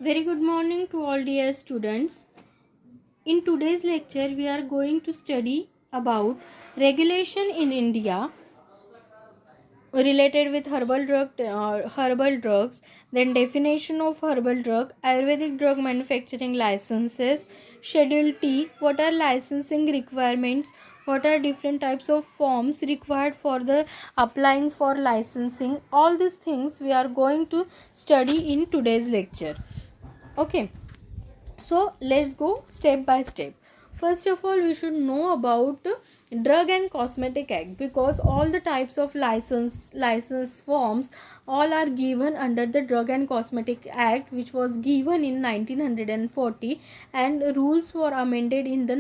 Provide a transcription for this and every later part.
Very good morning to all dear students. In today's lecture, we are going to study about regulation in India related with herbal drugs, then definition of herbal drug, Ayurvedic drug manufacturing licenses, Schedule T, what are licensing requirements, what are different types of forms required for the applying for licensing. All these things we are going to study in today's lecture. Okay. So let's go step by step. First of all, we should know about drug and cosmetic act, because all the types of license forms all are given under the drug and cosmetic act, which was given in 1940, and rules were amended in the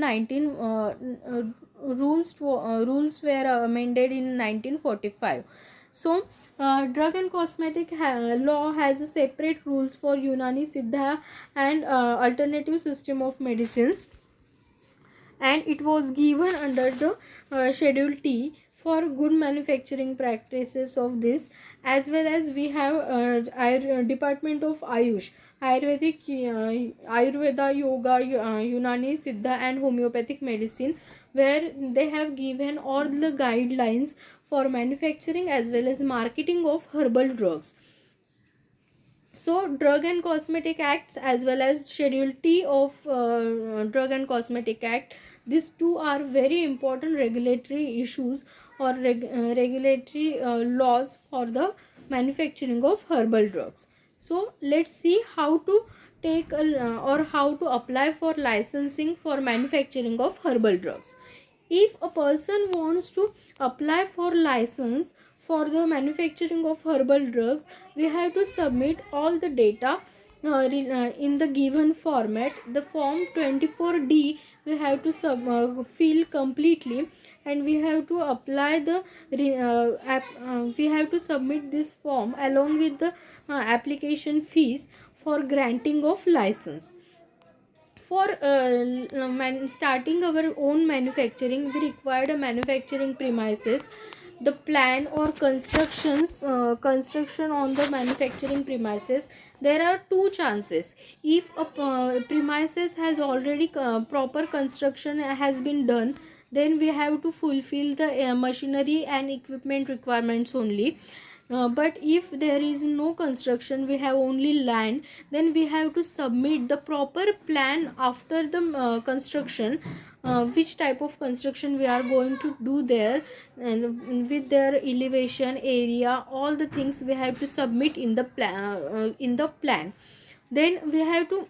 rules were amended in 1945. So drug and cosmetic law has a separate rules for Unani, Siddha and alternative system of medicines, and it was given under the Schedule T for good manufacturing practices of this, as well as we have Department of Ayush, Ayurveda, Yoga, Unani, Siddha and homeopathic medicine, where they have given all the guidelines for manufacturing as well as marketing of herbal drugs. So drug and cosmetic acts as well as Schedule T of drug and cosmetic act, these two are very important regulatory issues or regulatory laws for the manufacturing of herbal drugs. So let's see how to take or how to apply for licensing for manufacturing of herbal drugs. If a person wants to apply for license for the manufacturing of herbal drugs, we have to submit all the data in the given format. The form 24D we have to fill completely, and we have to apply the we have to submit this form along with the application fees for granting of license. For starting our own manufacturing, we required a manufacturing premises. The plan or construction on the manufacturing premises, there are two chances. If a premises has already proper construction has been done, then we have to fulfill the machinery and equipment requirements only. But if there is no construction, we have only land, then we have to submit the proper plan after the construction, which type of construction we are going to do there, and with their elevation, area, all the things we have to submit in the plan. Then we have to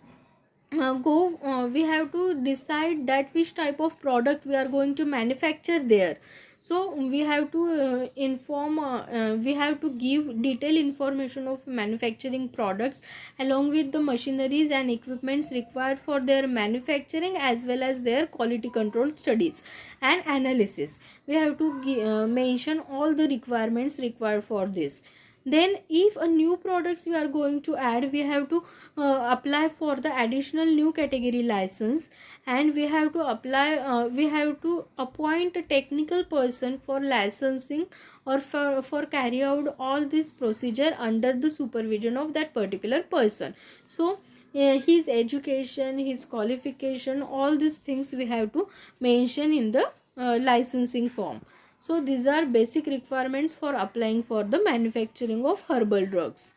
we have to decide that which type of product we are going to manufacture there. So we have to we have to give detailed information of manufacturing products along with the machineries and equipments required for their manufacturing, as well as their quality control studies and analysis. We have to mention all the requirements required for this. Then if a new products we are going to add, we have to apply for the additional new category license, and we have to we have to appoint a technical person for licensing, or for carry out all this procedure under the supervision of that particular person. So his education, his qualification, all these things we have to mention in the licensing form. So these are basic requirements for applying for the manufacturing of herbal drugs.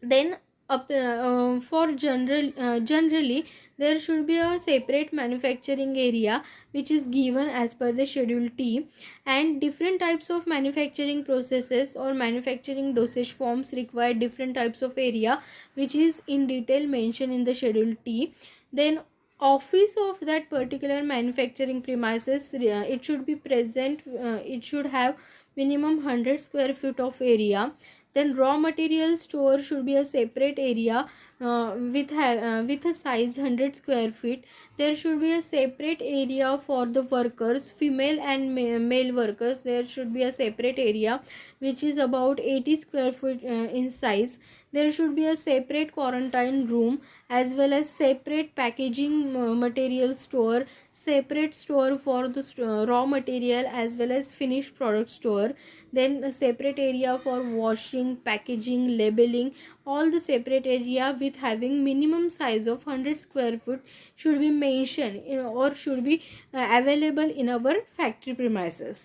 Then for generally there should be a separate manufacturing area which is given as per the Schedule T, and different types of manufacturing processes or manufacturing dosage forms require different types of area, which is in detail mentioned in the Schedule T. Then office of that particular manufacturing premises, it should be present, it should have minimum 100 square feet of area. Then raw material store should be a separate area with a size 100 square feet. There should be a separate area for the workers, female and male workers. There should be a separate area which is about 80 square feet in size. There should be a separate quarantine room, as well as separate packaging material store, separate store for the raw material as well as finished product store. Then a separate area for washing, packaging, labeling, all the separate area with having minimum size of 100 square foot should be mentioned or should be available in our factory premises.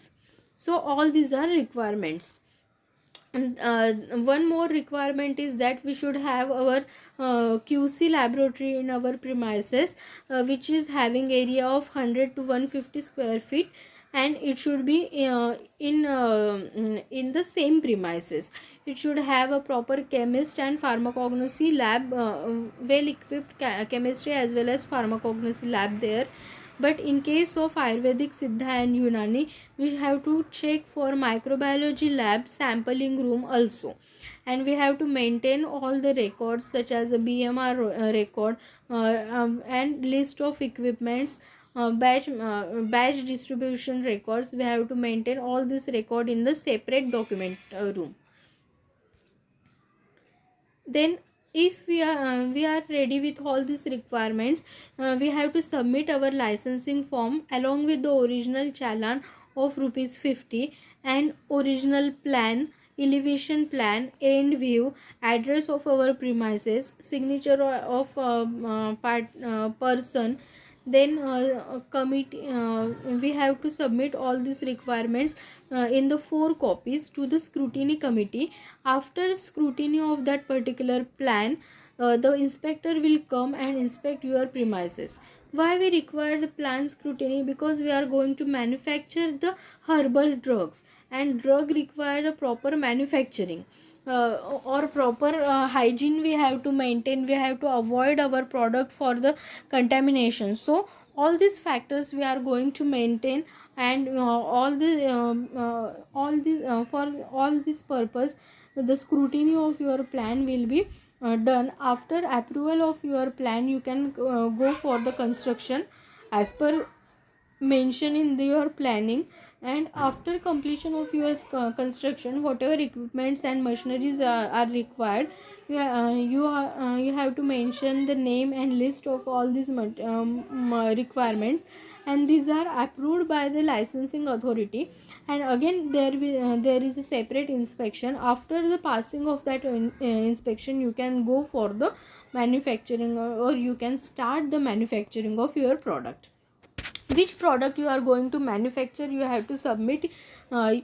So all these are requirements. And one more requirement is that we should have our QC laboratory in our premises, which is having area of 100 to 150 square feet, and it should be in the same premises. It should have a proper chemist and pharmacognosy lab, well equipped chemistry as well as pharmacognosy lab there. But in case of Ayurvedic, Siddha and Unani, we have to check for microbiology lab, sampling room also. And we have to maintain all the records such as a BMR record, and list of equipments, batch distribution records. We have to maintain all this record in the separate document room. Then if we are ready with all these requirements, we have to submit our licensing form along with the original challan of rupees 50 and original plan, elevation plan, end view, address of our premises, signature of person. Then committee, we have to submit all these requirements in the 4 copies to the scrutiny committee. After scrutiny of that particular plan, the inspector will come and inspect your premises. Why we require the plan scrutiny? Because we are going to manufacture the herbal drugs, and drug require a proper manufacturing, or proper hygiene we have to maintain. We have to avoid our product for the contamination. So all these factors we are going to maintain, and for all this purpose, the scrutiny of your plan will be done. After approval of your plan, you can go for the construction as per mention in your planning. And after completion of your construction, whatever equipments and machineries are required, you have to mention the name and list of all these requirements, and these are approved by the licensing authority. And again there is a separate inspection. After the passing of that inspection, you can go for the manufacturing, or you can start the manufacturing of your product. Which product you are going to manufacture, you have to submit the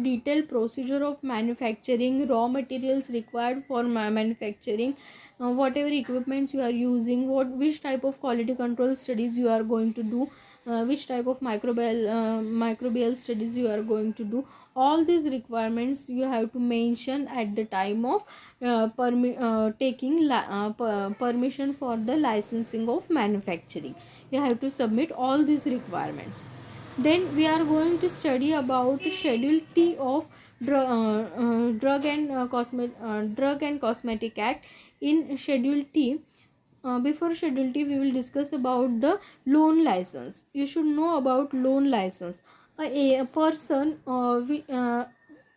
detailed procedure of manufacturing, raw materials required for manufacturing, whatever equipments you are using, which type of quality control studies you are going to do, which type of microbial studies you are going to do. All these requirements you have to mention at the time of taking permission for the licensing of manufacturing. You have to submit all these requirements. Then we are going to study about Schedule T of Drug and Cosmetic Act. In Schedule T, before Schedule T, we will discuss about the loan license. You should know about loan license. A person,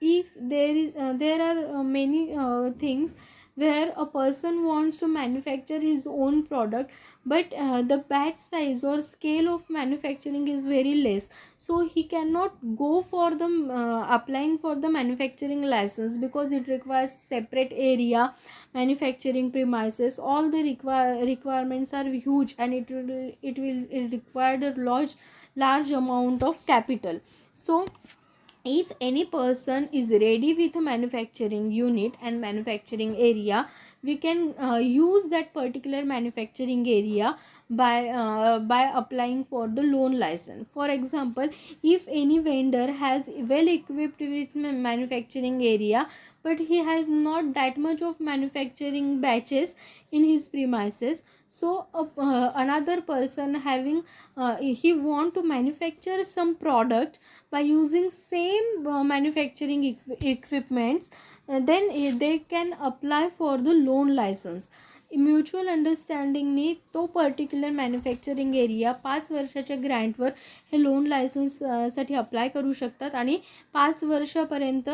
if there are many things where a person wants to manufacture his own product, but the batch size or scale of manufacturing is very less, so he cannot go for the applying for the manufacturing license, because it requires separate area, manufacturing premises. All the requirements are huge, and it require a large amount of capital. So if any person is ready with a manufacturing unit and manufacturing area, we can use that particular manufacturing area by applying for the loan license. For example, if any vendor has well equipped with manufacturing area, but he has not that much of manufacturing batches in his premises, so another person having he want to manufacture some product by using same manufacturing equipments, then they can apply for the loan license. Mutual अंडरस्टँडिंगने तो particular manufacturing area 5 वर्षाच्या ग्रँटवर हे loan license साठी apply करू शकतात, आणि 5 वर्षापर्यंत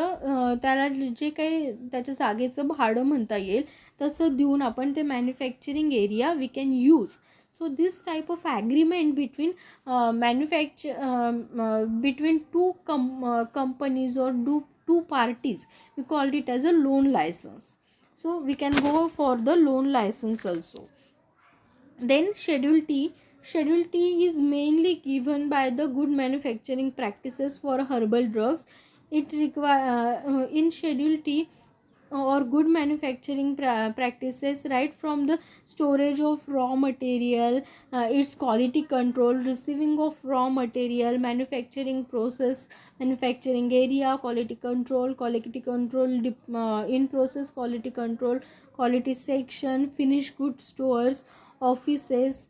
त्याला जे काही त्याच्या जागेचं भाडं म्हणता येईल तसं देऊन आपण ते manufacturing area we can use. So this type of agreement between between two companies or two parties, we called it as a loan license. So we can go for the loan license also. Then schedule t is mainly given by the good manufacturing practices for herbal drugs. It require in schedule t or good manufacturing practices, right from the storage of raw material, its quality control, receiving of raw material, manufacturing process, manufacturing area, quality control in process, quality control, quality section, finished goods stores, offices,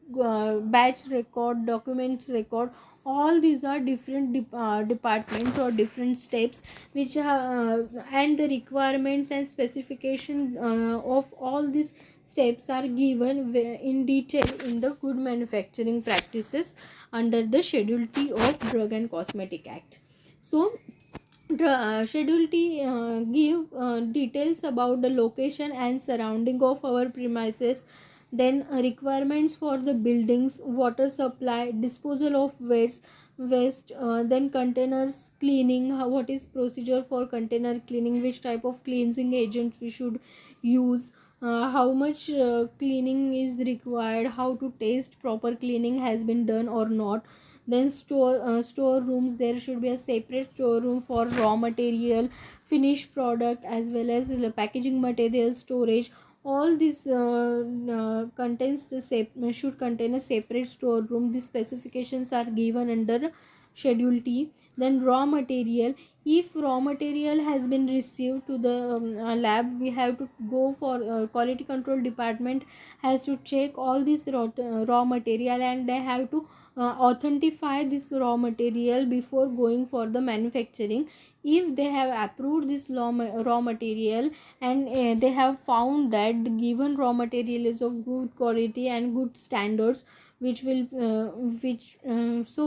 batch record, documents record. All these are different departments or different steps which and the requirements and specification of all these steps are given in detail in the good manufacturing practices under the schedule t of drug and cosmetic act. So schedule t give details about the location and surrounding of our premises, then requirements for the buildings, water supply, disposal of waste, then containers cleaning, what is procedure for container cleaning, which type of cleansing agents we should use, how much cleaning is required, how to test proper cleaning has been done or not. Then storerooms, there should be a separate storeroom for raw material, finished product, as well as the packaging material storage. All this contains the should contain a separate storeroom. These specifications are given under schedule t. Then raw material, if raw material has been received to the lab, we have to go for quality control department has to check all this raw material, and they have to authentify this raw material before going for the manufacturing. If they have approved this raw material, and they have found that the given raw material is of good quality and good standards, which will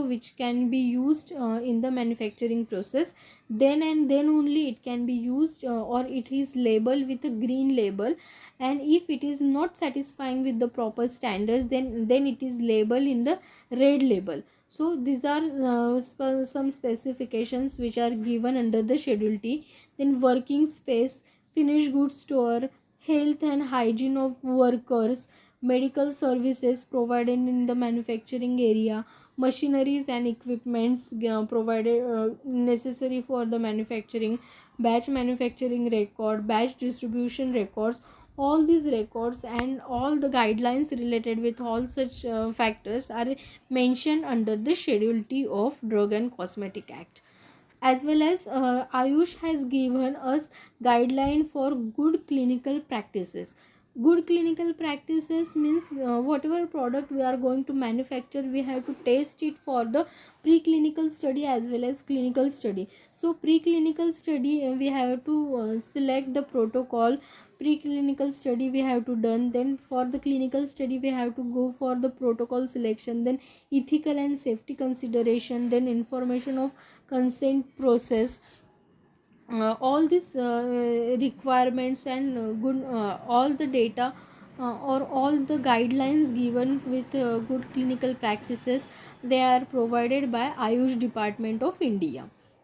which can be used in the manufacturing process, then and then only it can be used, or it is labeled with a green label. And if it is not satisfying with the proper standards, then it is labeled in the red label. So these are some specifications which are given under the schedule t. Then working space, finished goods store, health and hygiene of workers, medical services provided in the manufacturing area, machineries and equipments provided necessary for the manufacturing, batch manufacturing record, batch distribution records. All these records and all the guidelines related with all such factors are mentioned under the schedule t of drug and cosmetic act. As well as Ayush has given us guideline for good clinical practices. Good clinical practices means whatever product we are going to manufacture, we have to test it for the preclinical study as well as clinical study. So preclinical study, we have to select the protocol. Preclinical study we have to done, then for the clinical study we have to go for the protocol selection, then ethical and safety consideration, then information of consent process. All these requirements and good all the data or all the guidelines given with good clinical practices, they are provided by Ayush Department of India.